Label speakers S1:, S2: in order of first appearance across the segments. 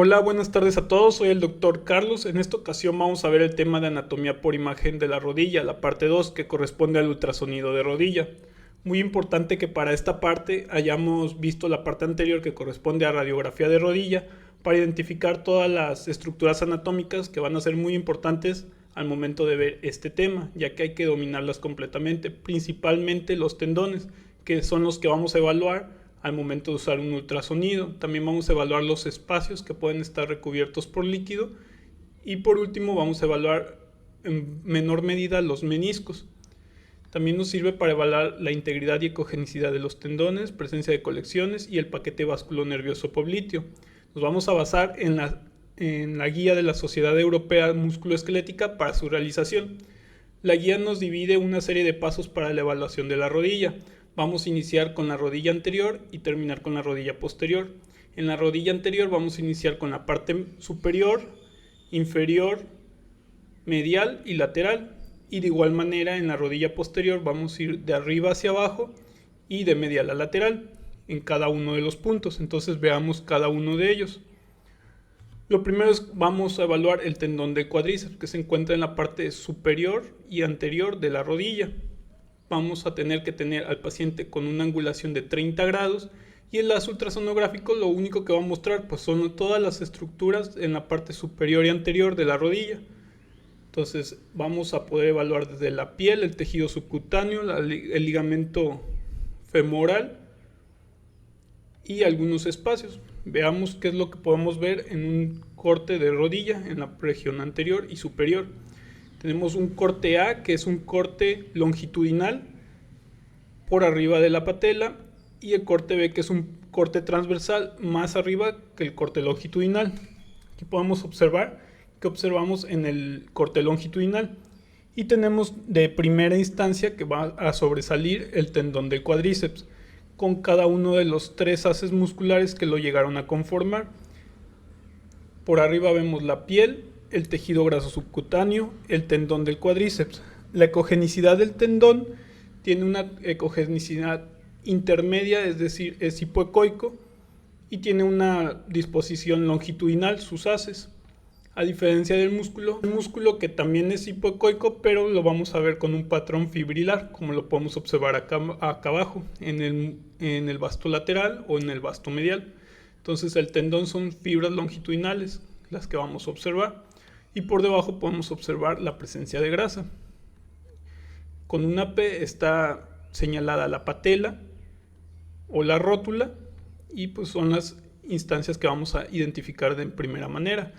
S1: Hola, buenas tardes a todos, soy el doctor Carlos. En esta ocasión vamos a ver el tema de anatomía por imagen de la rodilla, la parte 2 que corresponde al ultrasonido de rodilla. Muy importante que para esta parte hayamos visto la parte anterior que corresponde a radiografía de rodilla para identificar todas las estructuras anatómicas que van a ser muy importantes al momento de ver este tema, ya que hay que dominarlas completamente, principalmente los tendones, que son los que vamos a evaluar al momento de usar un ultrasonido. También vamos a evaluar los espacios que pueden estar recubiertos por líquido y por último vamos a evaluar en menor medida los meniscos. También nos sirve para evaluar la integridad y ecogenicidad de los tendones, presencia de colecciones y el paquete vasculonervioso popliteo. Nos vamos a basar en la guía de la Sociedad Europea Musculoesquelética para su realización. La guía nos divide una serie de pasos para la evaluación de la rodilla. Vamos a iniciar con la rodilla anterior y terminar con la rodilla posterior. En la rodilla anterior vamos a iniciar con la parte superior, inferior, medial y lateral. Y de igual manera en la rodilla posterior vamos a ir de arriba hacia abajo y de medial a lateral en cada uno de los puntos. Entonces veamos cada uno de ellos. Lo primero es vamos a evaluar el tendón del cuádriceps que se encuentra en la parte superior y anterior de la rodilla. Vamos a tener que tener al paciente con una angulación de 30 grados y el láser ultrasonográfico lo único que va a mostrar pues son todas las estructuras en la parte superior y anterior de la rodilla. Entonces vamos a poder evaluar desde la piel, el tejido subcutáneo, el ligamento femoral y algunos espacios. Veamos qué es lo que podemos ver en un corte de rodilla en la región anterior y superior. Tenemos un corte A, que es un corte longitudinal por arriba de la patela, y el corte B, que es un corte transversal más arriba que el corte longitudinal. Aquí podemos observar que observamos en el corte longitudinal. Y tenemos de primera instancia que va a sobresalir el tendón del cuádriceps, con cada uno de los tres haces musculares que lo llegaron a conformar. Por arriba vemos la piel, el tejido graso subcutáneo, el tendón del cuádriceps. La ecogenicidad del tendón tiene una ecogenicidad intermedia, es decir, es hipoecoico y tiene una disposición longitudinal, sus haces. A diferencia del músculo, el músculo que también es hipoecoico, pero lo vamos a ver con un patrón fibrilar, como lo podemos observar acá abajo, en el vasto lateral o en el vasto medial. Entonces el tendón son fibras longitudinales, las que vamos a observar. Y por debajo podemos observar la presencia de grasa. Con una P está señalada la patela o la rótula y pues son las instancias que vamos a identificar de primera manera.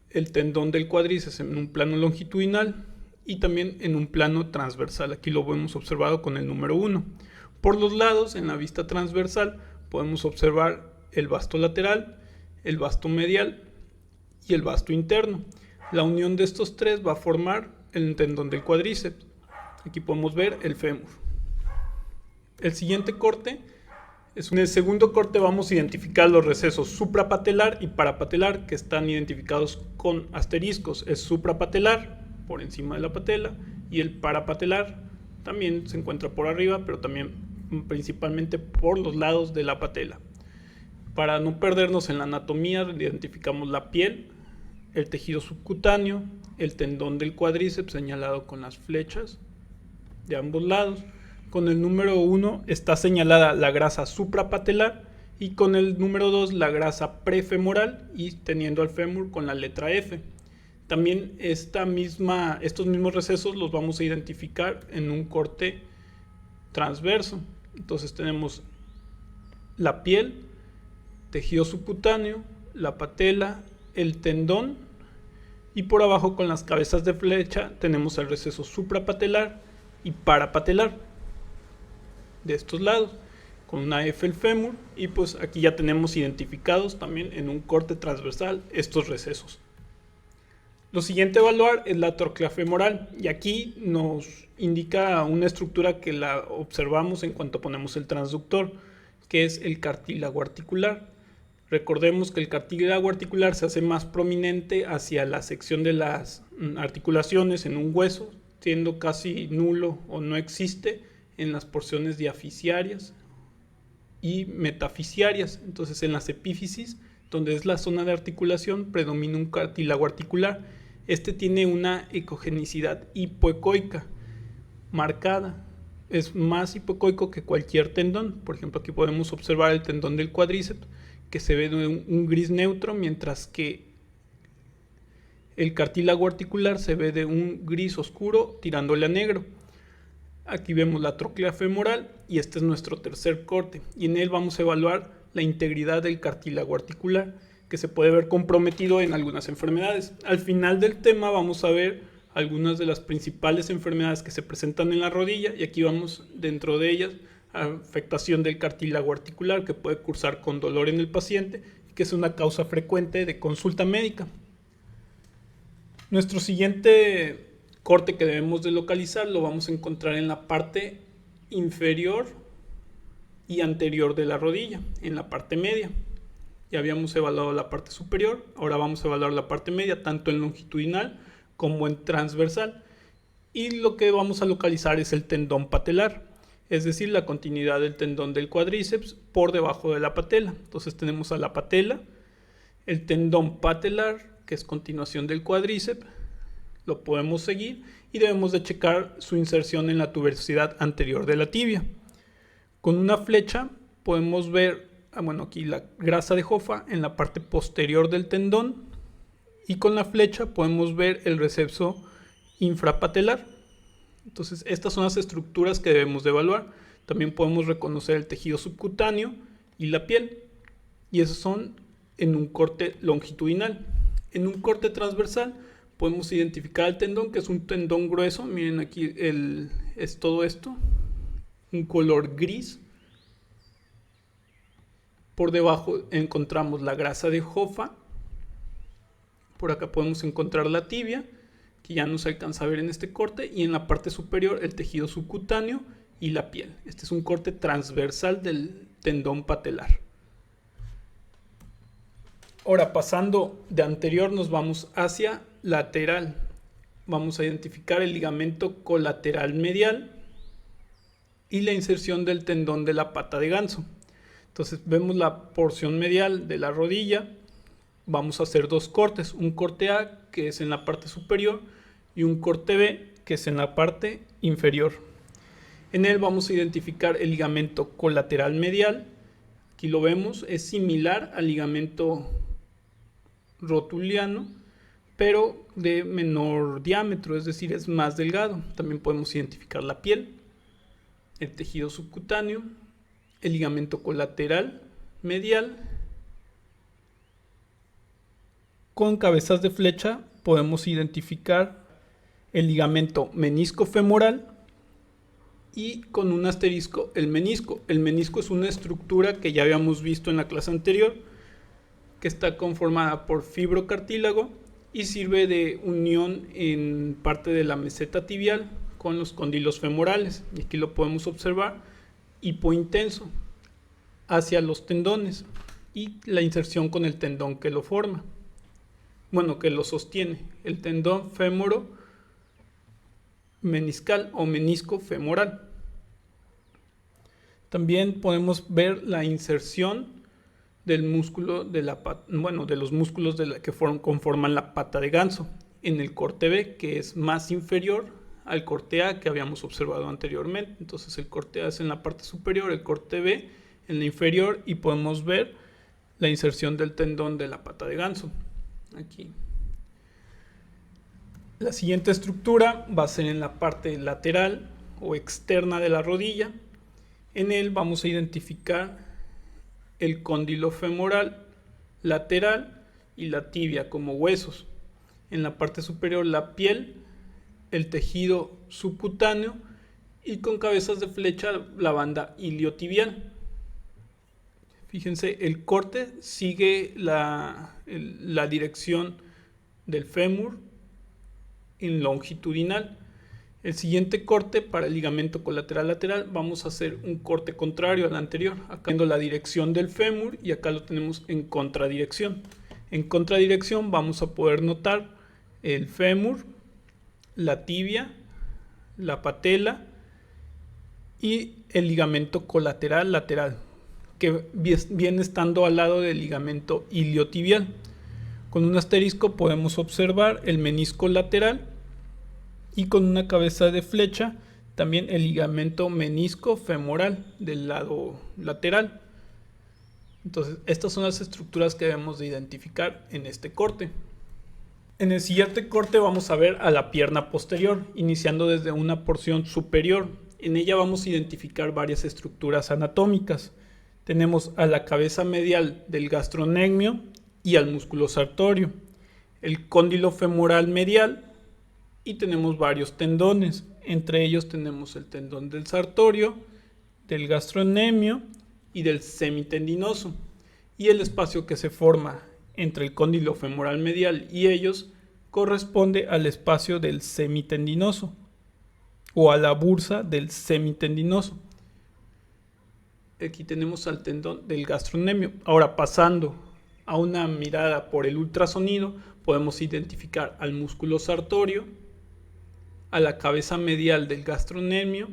S1: El tendón del cuádriceps en un plano longitudinal y también en un plano transversal. Aquí lo hemos observado con el número 1. Por los lados, en la vista transversal, podemos observar el vasto lateral, el vasto medial y el vasto interno. La unión de estos tres va a formar el tendón del cuádriceps. Aquí podemos ver el fémur. El siguiente corte en el segundo corte vamos a identificar los recesos suprapatelar y parapatelar que están identificados con asteriscos. Es suprapatelar por encima de la patela y el parapatelar también se encuentra por arriba, pero también principalmente por los lados de la patela. Para no perdernos en la anatomía, identificamos la piel, el tejido subcutáneo, el tendón del cuádriceps señalado con las flechas de ambos lados. Con el número 1 está señalada la grasa suprapatelar y con el número 2 la grasa prefemoral y teniendo al fémur con la letra F. También estos mismos recesos los vamos a identificar en un corte transverso. Entonces tenemos la piel, tejido subcutáneo, la patela, el tendón y por abajo con las cabezas de flecha tenemos el receso suprapatelar y parapatelar de estos lados con una F el fémur y pues aquí ya tenemos identificados también en un corte transversal estos recesos. Lo siguiente a evaluar es la troclea femoral y aquí nos indica una estructura que la observamos en cuanto ponemos el transductor, que es el cartílago articular. Recordemos que el cartílago articular se hace más prominente hacia la sección de las articulaciones en un hueso, siendo casi nulo o no existe en las porciones diafisiarias y metafisiarias. Entonces en las epífisis donde es la zona de articulación, predomina un cartílago articular. Este tiene una ecogenicidad hipoecoica marcada. Es más hipoecoico que cualquier tendón. Por ejemplo, aquí podemos observar el tendón del cuádriceps, que se ve de un gris neutro, mientras que el cartílago articular se ve de un gris oscuro tirándole a negro. Aquí vemos la tróclea femoral y este es nuestro tercer corte, y en él vamos a evaluar la integridad del cartílago articular, que se puede ver comprometido en algunas enfermedades. Al final del tema vamos a ver algunas de las principales enfermedades que se presentan en la rodilla, y aquí vamos dentro de ellas afectación del cartílago articular, que puede cursar con dolor en el paciente y que es una causa frecuente de consulta médica. Nuestro siguiente corte que debemos de localizar lo vamos a encontrar en la parte inferior y anterior de la rodilla, en la parte media. Ya habíamos evaluado la parte superior, ahora vamos a evaluar la parte media, tanto en longitudinal como en transversal. Y lo que vamos a localizar es el tendón patelar, es decir, la continuidad del tendón del cuádriceps por debajo de la patela. Entonces tenemos a la patela, el tendón patelar, que es continuación del cuádriceps, lo podemos seguir y debemos de checar su inserción en la tuberosidad anterior de la tibia. Con una flecha podemos ver, aquí la grasa de Hoffa en la parte posterior del tendón, y con la flecha podemos ver el recepso infrapatelar. Entonces estas son las estructuras que debemos de evaluar. También podemos reconocer el tejido subcutáneo y la piel, y esos son en un corte longitudinal. En un corte transversal podemos identificar el tendón, que es un tendón grueso. Miren aquí es todo esto, un color gris. Por debajo encontramos la grasa de Hoffa. Por acá podemos encontrar la tibia, que ya no se alcanza a ver en este corte, y en la parte superior el tejido subcutáneo y la piel. Este es un corte transversal del tendón patelar. Ahora, pasando de anterior, nos vamos hacia lateral. Vamos a identificar el ligamento colateral medial y la inserción del tendón de la pata de ganso. Entonces vemos la porción medial de la rodilla. Vamos a hacer dos cortes, un corte A, que es en la parte superior, y un corte B, que es en la parte inferior. En él vamos a identificar el ligamento colateral medial. Aquí lo vemos, es similar al ligamento rotuliano, pero de menor diámetro, es decir, es más delgado. También podemos identificar la piel, el tejido subcutáneo, el ligamento colateral medial. Con cabezas de flecha podemos identificar el ligamento menisco femoral y con un asterisco el menisco. El menisco es una estructura que ya habíamos visto en la clase anterior, que está conformada por fibrocartílago y sirve de unión en parte de la meseta tibial con los cóndilos femorales. Y aquí lo podemos observar, hipointenso hacia los tendones y la inserción con el tendón que lo forma. Que lo sostiene, el tendón fémoro meniscal o menisco femoral. También podemos ver la inserción del músculo de la pata, de los músculos que conforman la pata de ganso en el corte B, que es más inferior al corte A que habíamos observado anteriormente. Entonces el corte A es en la parte superior, el corte B en la inferior, y podemos ver la inserción del tendón de la pata de ganso aquí. La siguiente estructura va a ser en la parte lateral o externa de la rodilla. En él vamos a identificar el cóndilo femoral lateral y la tibia como huesos. En la parte superior la piel, el tejido subcutáneo y con cabezas de flecha la banda iliotibial. Fíjense, el corte sigue la dirección del fémur en longitudinal. El siguiente corte para el ligamento colateral lateral vamos a hacer un corte contrario al anterior, acá viendo la dirección del fémur y acá lo tenemos en contradirección. En contradirección vamos a poder notar el fémur, la tibia, la patela y el ligamento colateral lateral. que viene estando al lado del ligamento iliotibial. Con un asterisco podemos observar el menisco lateral y con una cabeza de flecha también el ligamento menisco femoral del lado lateral. Entonces, estas son las estructuras que debemos de identificar en este corte. En el siguiente corte vamos a ver a la pierna posterior, iniciando desde una porción superior. En ella vamos a identificar varias estructuras anatómicas. Tenemos a la cabeza medial del gastrocnemio y al músculo sartorio, el cóndilo femoral medial y tenemos varios tendones. Entre ellos tenemos el tendón del sartorio, del gastrocnemio y del semitendinoso. Y el espacio que se forma entre el cóndilo femoral medial y ellos corresponde al espacio del semitendinoso o a la bursa del semitendinoso. Aquí tenemos al tendón del gastrocnemio. Ahora, pasando a una mirada por el ultrasonido, podemos identificar al músculo sartorio, a la cabeza medial del gastrocnemio,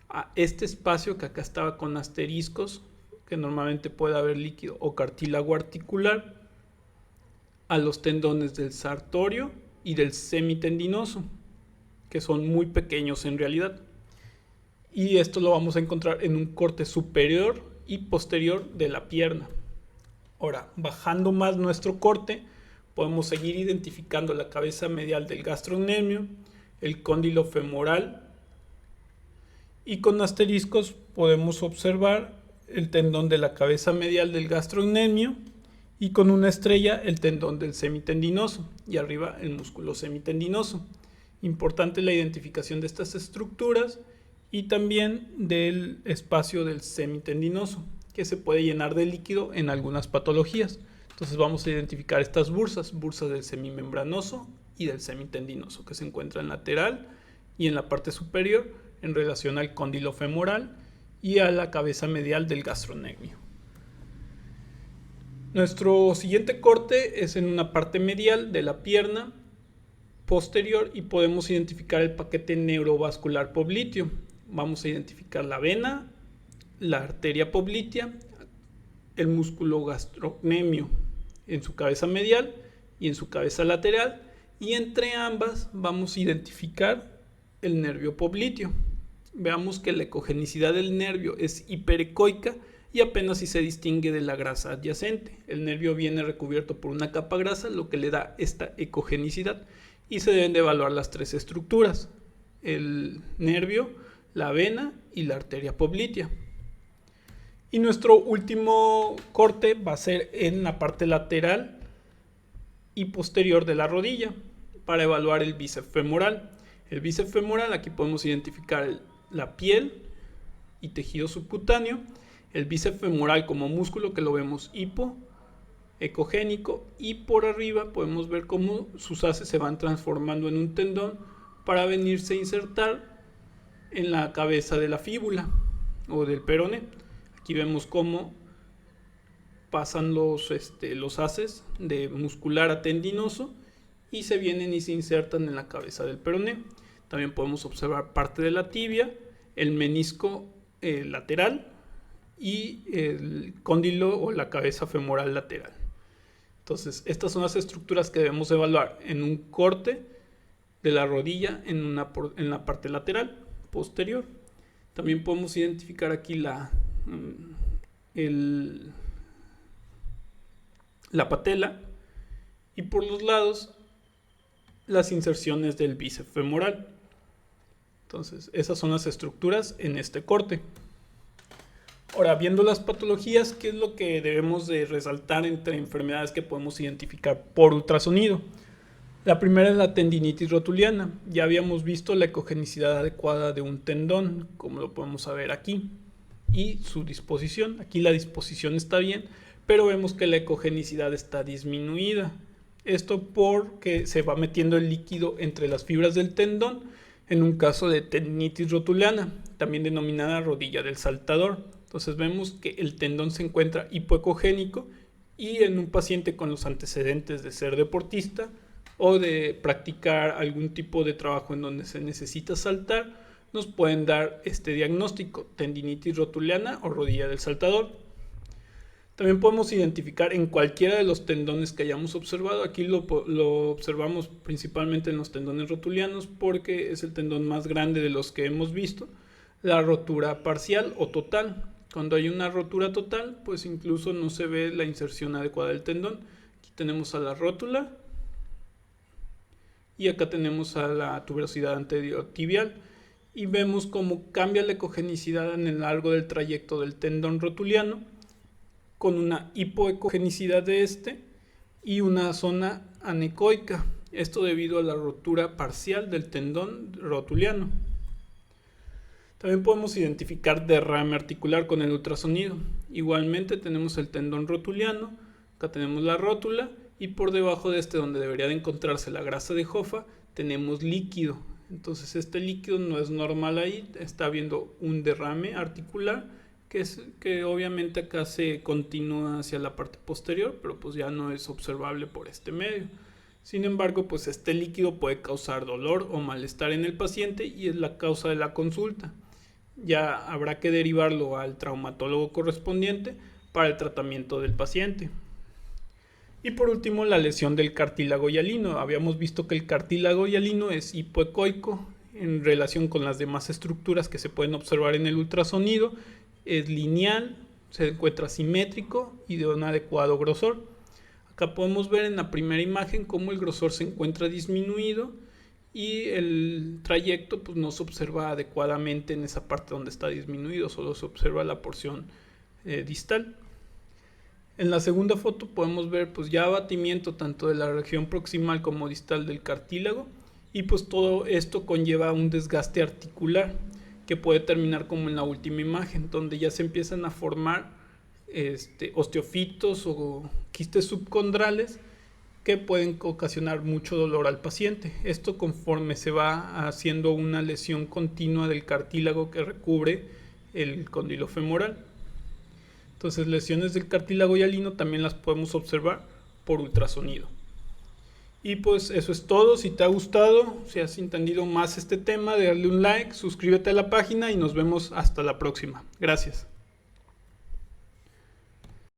S1: a este espacio que acá estaba con asteriscos, que normalmente puede haber líquido o cartílago articular, a los tendones del sartorio y del semitendinoso, que son muy pequeños en realidad. Y esto lo vamos a encontrar en un corte superior y posterior de la pierna. Ahora, bajando más nuestro corte, podemos seguir identificando la cabeza medial del gastrocnemio, el cóndilo femoral, y con asteriscos podemos observar el tendón de la cabeza medial del gastrocnemio y con una estrella el tendón del semitendinoso y arriba el músculo semitendinoso. Importante la identificación de estas estructuras y también del espacio del semitendinoso, que se puede llenar de líquido en algunas patologías. Entonces vamos a identificar estas bursas del semimembranoso y del semitendinoso, que se encuentran lateral y en la parte superior en relación al cóndilo femoral y a la cabeza medial del gastrocnemio. Nuestro siguiente corte es en una parte medial de la pierna posterior y podemos identificar el paquete neurovascular popliteo. Vamos a identificar la vena, la arteria poplitea, el músculo gastrocnemio en su cabeza medial y en su cabeza lateral, y entre ambas vamos a identificar el nervio popliteo. Veamos que la ecogenicidad del nervio es hiperecoica y apenas si se distingue de la grasa adyacente. El nervio viene recubierto por una capa grasa, lo que le da esta ecogenicidad, y se deben de evaluar las tres estructuras: el nervio, la vena y la arteria poplitea. Y nuestro último corte va a ser en la parte lateral y posterior de la rodilla para evaluar el bíceps femoral. El bíceps femoral, aquí podemos identificar la piel y tejido subcutáneo, el bíceps femoral como músculo que lo vemos ecogénico, y por arriba podemos ver cómo sus haces se van transformando en un tendón para venirse a insertar en la cabeza de la fíbula o del peroné. Aquí vemos cómo pasan los haces de muscular a tendinoso y se vienen y se insertan en la cabeza del peroné. También podemos observar parte de la tibia, el menisco lateral y el cóndilo o la cabeza femoral lateral. Entonces, estas son las estructuras que debemos evaluar en un corte de la rodilla en la parte lateral posterior. También podemos identificar aquí la patela y por los lados las inserciones del bíceps femoral. Entonces, esas son las estructuras en este corte. Ahora, viendo las patologías, ¿qué es lo que debemos de resaltar entre enfermedades que podemos identificar por ultrasonido? La primera es la tendinitis rotuliana. Ya habíamos visto la ecogenicidad adecuada de un tendón, como lo podemos ver aquí, y su disposición. Aquí la disposición está bien, pero vemos que la ecogenicidad está disminuida. Esto porque se va metiendo el líquido entre las fibras del tendón en un caso de tendinitis rotuliana, también denominada rodilla del saltador. Entonces vemos que el tendón se encuentra hipoecogénico y en un paciente con los antecedentes de ser deportista o de practicar algún tipo de trabajo en donde se necesita saltar, nos pueden dar este diagnóstico: tendinitis rotuliana o rodilla del saltador. También podemos identificar en cualquiera de los tendones que hayamos observado. Aquí lo observamos principalmente en los tendones rotulianos porque es el tendón más grande de los que hemos visto, la rotura parcial o total. Cuando hay una rotura total, pues incluso no se ve la inserción adecuada del tendón. Aquí tenemos a la rótula y acá tenemos a la tuberosidad anteriotibial y vemos cómo cambia la ecogenicidad en el largo del trayecto del tendón rotuliano, con una hipoecogenicidad de este y una zona anecoica. Esto debido a la rotura parcial del tendón rotuliano. También podemos identificar derrame articular con el ultrasonido. Igualmente tenemos el tendón rotuliano, acá tenemos la rótula y por debajo de este, donde debería de encontrarse la grasa de Hoffa, tenemos líquido. Entonces este líquido no es normal ahí, está habiendo un derrame articular que obviamente acá se continúa hacia la parte posterior, pero pues ya no es observable por este medio. Sin embargo, pues este líquido puede causar dolor o malestar en el paciente y es la causa de la consulta. Ya habrá que derivarlo al traumatólogo correspondiente para el tratamiento del paciente. Y por último, la lesión del cartílago hialino. Habíamos visto que el cartílago hialino es hipoecoico en relación con las demás estructuras que se pueden observar en el ultrasonido. Es lineal, se encuentra simétrico y de un adecuado grosor. Acá podemos ver en la primera imagen cómo el grosor se encuentra disminuido y el trayecto pues no se observa adecuadamente en esa parte donde está disminuido, solo se observa la porción distal. En la segunda foto podemos ver pues ya abatimiento tanto de la región proximal como distal del cartílago y pues todo esto conlleva un desgaste articular que puede terminar como en la última imagen, donde ya se empiezan a formar osteofitos o quistes subcondrales que pueden ocasionar mucho dolor al paciente. Esto conforme se va haciendo una lesión continua del cartílago que recubre el cóndilo femoral. Entonces, lesiones del cartílago hialino también las podemos observar por ultrasonido. Y pues eso es todo. Si te ha gustado, si has entendido más este tema, dale un like, suscríbete a la página y nos vemos hasta la próxima. Gracias.